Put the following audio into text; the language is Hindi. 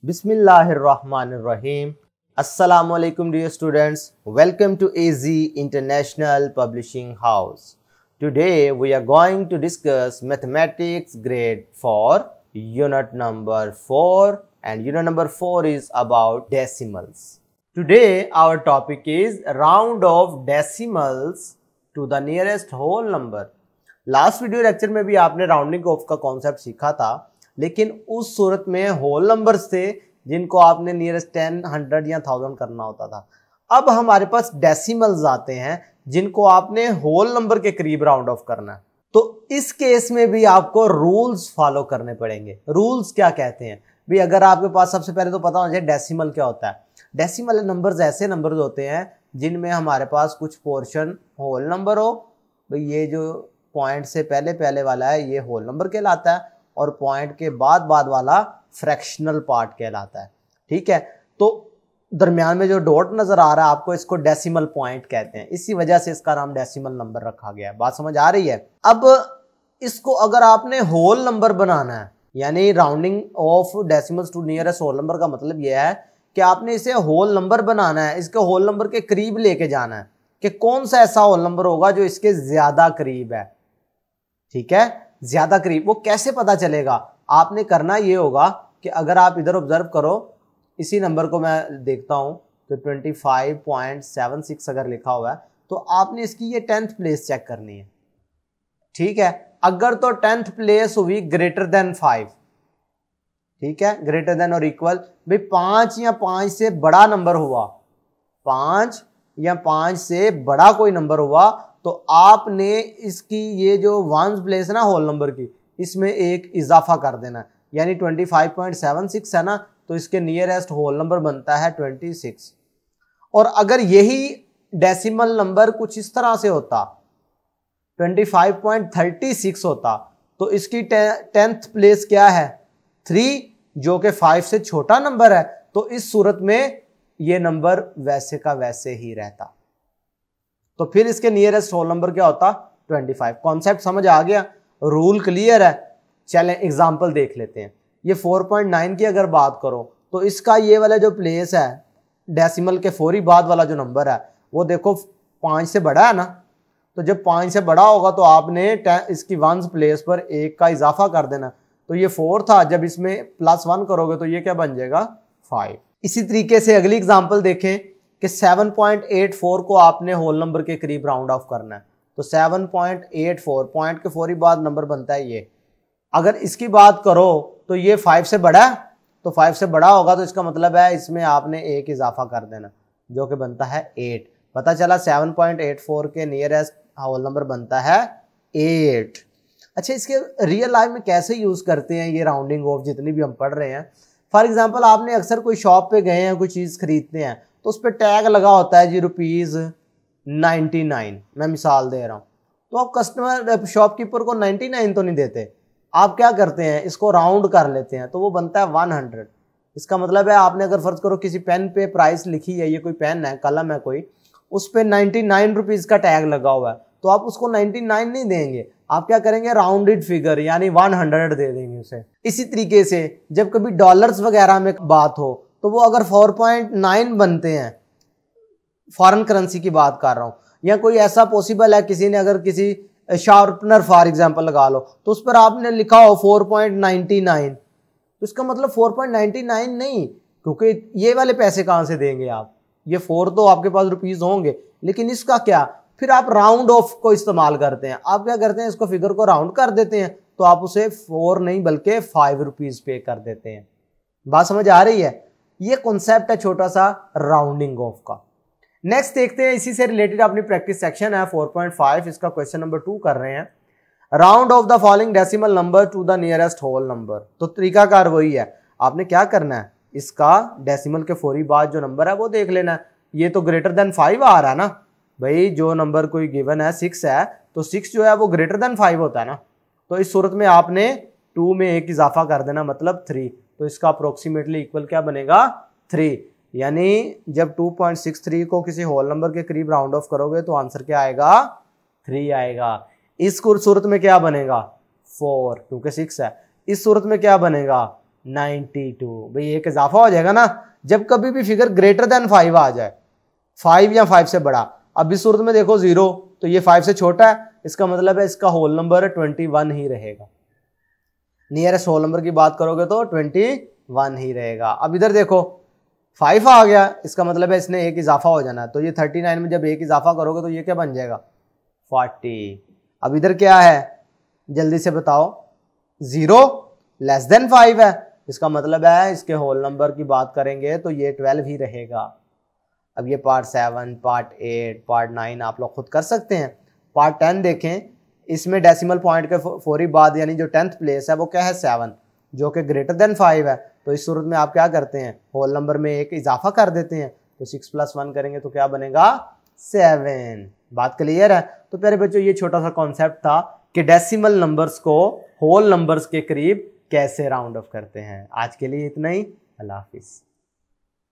Bismillahirrahmanirrahim. Assalamu alaikum dear students. Welcome to AZ International Publishing House. Today we are going to discuss mathematics grade 4 unit number 4 and unit number 4 is about decimals. Today our topic is round of decimals to the nearest whole number. Last video lecture में भी आपने राउंडिंग ऑफ का कॉन्सेप्ट सीखा था, लेकिन उस सूरत में होल नंबर्स थे जिनको आपने नियरेस्ट 10, 100 या 1000 करना होता था। अब हमारे पास डेसिमल्स आते हैं जिनको आपने होल नंबर के करीब राउंड ऑफ करना है। तो इस केस में भी आपको रूल्स फॉलो करने पड़ेंगे। रूल्स क्या कहते हैं भी, अगर आपके पास सबसे पहले तो पता होना चाहिए डेसिमल क्या होता है। डेसिमल नंबर्स ऐसे नंबर्स होते हैं जिनमें हमारे पास कुछ पोर्शन होल नंबर हो। भाई ये जो पॉइंट से पहले वाला है ये होल नंबर कहलाता है और पॉइंट के बाद वाला फ्रैक्शनल पार्ट कहलाता है। ठीक है, तो दरमियान में जो डॉट नजर आ रहा है आपको, इसको डेसिमल पॉइंट कहते हैं। इसी वजह से इसका नाम डेसिमल नंबर रखा गया है। बात समझ आ रही है? अब इसको अगर आपने होल नंबर बनाना है, यानी rounding off decimals to nearest whole number का मतलब यह है कि आपने इसे होल नंबर बनाना है, इसके होल नंबर के करीब लेके जाना है कि कौन सा ऐसा होल नंबर होगा जो इसके ज्यादा करीब है। ठीक है, ज्यादा करीब वो कैसे पता चलेगा? आपने करना ये होगा कि अगर आप इधर ऑब्जर्व करो, इसी नंबर को मैं देखता हूं तो 25.76 अगर लिखा हुआ है तो आपने इसकी ये 10th प्लेस चेक करनी है। ठीक है, अगर तो 10th प्लेस हुई ग्रेटर देन 5, ठीक है, ग्रेटर देन और इक्वल, भाई 5 या 5 से बड़ा नंबर हुआ, 5 या 5 से बड़ा कोई नंबर हुआ, तो आपने इसकी ये जो वंस प्लेस है ना होल नंबर की, इसमें एक इजाफा कर देना। यानी 25.76 है ना, तो इसके नियरेस्ट होल नंबर बनता है 26। और अगर यही डेसिमल नंबर कुछ इस तरह से होता, 25.36 होता, तो इसकी 10th प्लेस क्या है? 3, जो कि 5 से छोटा नंबर है। तो इस सूरत में ये नंबर वैसे का वैसे ही रहता, तो फिर इसके नियरेस्ट होल नंबर क्या होता? 25। कॉन्सेप्ट समझ आ गया? रूल क्लियर है? चलें एग्जांपल देख लेते हैं। ये 4.9 की अगर बात करो तो इसका ये वाला जो प्लेस है, डेसिमल के फौरी बाद वाला जो नंबर है, वो देखो 5 से बड़ा है ना। तो जब 5 से बड़ा होगा तो आपने इसकी वंस प्लेस पर 1 का इजाफा कर देना। तो ये 4 था, जब इसमें +1 करोगे तो ये क्या बन जाएगा? 5। इसी तरीके से अगली एग्जाम्पल देखें कि 7.84 को आपने होल नंबर के करीब राउंड ऑफ करना है। तो 7.84 पॉइंट के फौरी बाद नंबर बनता है ये। अगर इसकी बात करो तो ये 5 से बड़ा है, तो 5 से बड़ा होगा तो इसका मतलब है इसमें आपने 1 इजाफा कर देना, जो कि बनता है 8। पता चला 7.84 के नियरेस्ट होल नंबर बनता है 8। अच्छा, इसके रियल लाइफ में कैसे यूज करते हैं ये राउंडिंग ऑफ जितनी भी हम पढ़ रहे हैं? फॉर एग्जाम्पल, आपने अक्सर कोई शॉप पे गए हैं, कोई चीज खरीदते हैं, तो उस पर टैग लगा होता है जी ₹99। मैं मिसाल दे रहा हूं, तो आप कस्टमर शॉपकीपर को 99 तो नहीं देते, आप क्या करते हैं, इसको राउंड कर लेते हैं, तो वो बनता है 100। इसका मतलब है आपने अगर फर्ज करो किसी पेन पे प्राइस लिखी है, ये कोई पेन है, कलम है कोई, उस पे 99 रुपीज का टैग लगा हुआ है, तो आप उसको 99 नहीं देंगे, आप क्या करेंगे? राउंडेड फिगर यानी 100 दे देंगे उसे। इसी तरीके से जब कभी डॉलर्स वगैरह में बात हो तो वो अगर 4.9 बनते हैं, फॉरेन करेंसी की बात कर रहा हूं, या कोई ऐसा पॉसिबल है किसी ने अगर किसी शार्पनर फॉर एग्जांपल लगा लो तो उस पर आपने लिखा हो 4.99, तो इसका मतलब 4.99 नहीं, क्योंकि ये वाले पैसे कहां से देंगे आप? ये 4 तो आपके पास रुपीज होंगे, लेकिन इसका क्या? फिर आप राउंड ऑफ को इस्तेमाल करते हैं। आप क्या करते हैं? इसको फिगर को राउंड कर देते हैं, तो आप उसे 4 नहीं बल्कि 5 रुपीज पे कर देते हैं। बात समझ आ रही है? ये कॉन्सेप्ट है छोटा सा राउंडिंग ऑफ का। नेक्स्ट देखते हैं, इसी से रिलेटेड अपनी प्रैक्टिस सेक्शन है 4.5, इसका क्वेश्चन नंबर 2 कर रहे हैं। Round off the following decimal number to the nearest whole number. तो तरीकाकार वही है, आपने क्या करना है, इसका डेसिमल के फौरी बाद जो नंबर है वो देख लेना है। ये तो ग्रेटर देन 5 आ रहा है ना भाई, जो नंबर कोई गिवन है 6 है, तो 6 जो है वो ग्रेटर देन 5 होता है ना। तो इस सूरत में आपने 2 में 1 इजाफा कर देना, मतलब 3। तो इसका अप्रोक्सीमेटली इक्वल क्या बनेगा? 3। यानी जब 2.63 को किसी होल नंबर के करीब राउंड ऑफ करोगे तो आंसर क्या आएगा? 3 आएगा। इस सूरत में क्या बनेगा? 4, क्योंकि 6 है। इस सूरत में क्या बनेगा? 92। भाई एक इजाफा हो जाएगा ना जब कभी भी फिगर ग्रेटर देन 5 आ जाए, 5 या 5 से बड़ा। अब इस सूरत में देखो 0 तो ये 5 से छोटा है, इसका मतलब है इसका होल नंबर 21 ही रहेगा। नियरेस्ट होल नंबर की बात करोगे तो 21 ही रहेगा। अब इधर देखो 5 आ गया, इसका मतलब है इसने एक इजाफा हो जाना है, तो ये 39 में जब एक इजाफा करोगे तो ये क्या बन जाएगा 40। अब इधर क्या है जल्दी से बताओ, 0 लेस देन 5 है, इसका मतलब है इसके होल नंबर की बात करेंगे तो ये 12 ही रहेगा। अब ये पार्ट 7, पार्ट 8, पार्ट 9 आप लोग खुद कर सकते हैं। पार्ट 10 देखें, इसमें डेसिमल पॉइंट के फौरी बाद यानी जो 10th प्लेस है वो क्या है 7, जो कि ग्रेटर देन 5 है। तो इस सूरत में आप क्या करते हैं, होल नंबर में एक इजाफा कर देते हैं, तो 6 + 1 करेंगे तो क्या बनेगा 7। बात क्लियर है। तो प्यारे बच्चों ये छोटा सा कॉन्सेप्ट था कि डेसिमल नंबर्स को होल नंबर्स के करीब कैसे राउंड ऑफ करते हैं। आज के लिए इतना ही, अल्लाह हाफिज।